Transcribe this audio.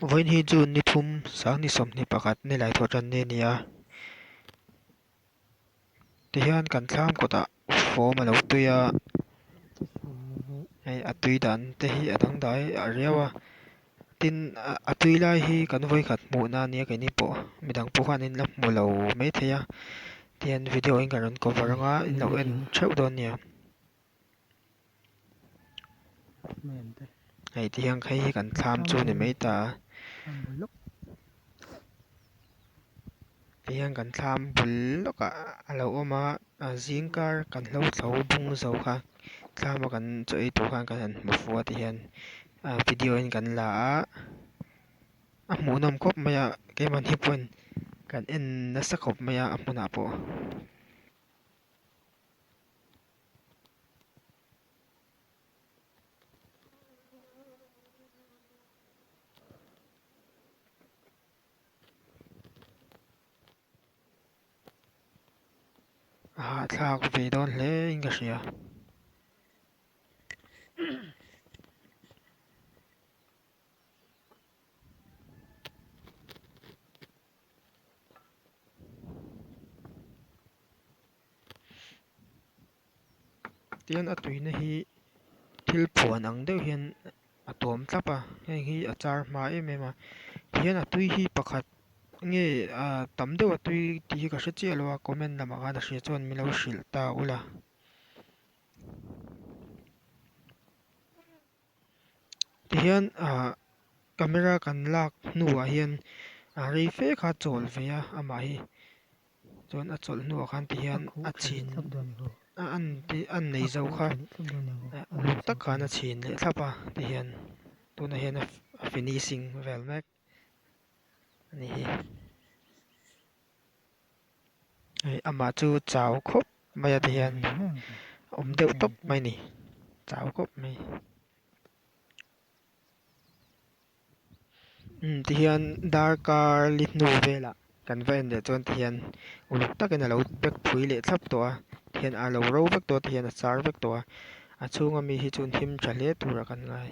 Voin hi chu ni thum sang ni som ni pakhat ni lai thaw tan ne nia ti hian kan thlam kawtah form a lo tuia hei a tui dan te hi a dang dai a riawa tin a tui lai hi kan voi khat hmuh na ania ke ni pawh midang pu khanin la hmu lo mai theia tian video in kan ron cover anga in lo en theuh dawn nia hei ti hian khai hi kan thlam chu ni mai ta ti hian kan thlam bul lawkah a lo awm a zingkar kan hlo thlo bung zo kha thlama kan chaw ei tur khan kan han hmu fu a ti hian video in kan la a hmuh nawm khawp mai a keimah hi puan kan en nasa khawp mai a hmunah pawh thlak ve dawn hle in ka hria tian a tuina hi thil phuan ang deuh hian a tuam tlap a hei hi a char hma em em a hian a tui hi pakhat nge tam deuh a tui ti hi ka hre chiah lo a comment lamah khan a hria chuan mi lo hrilh ta ula ti hian camera kan lak hnuah hian rei fe kha chawl ve a amah hi chuan a chawlh hnuah khan ti hian a chhin an nei zo kha uluk tak khan a chhin leh thlap a ti hian tunah hian a finishing vel mek ani hi hei amah chu chau khawp mai a ti hian awm deuh tawp mai ni chau khawp mai ti hian darkar li hnu velah kan va en leh chuan ti hian uluk takin a lo pek phui leh thlap tawh a ti hian a lo ro vek tawh ti hian a char vek tawh a a chhunga mi hi chun him tha hle tur a kan ngai.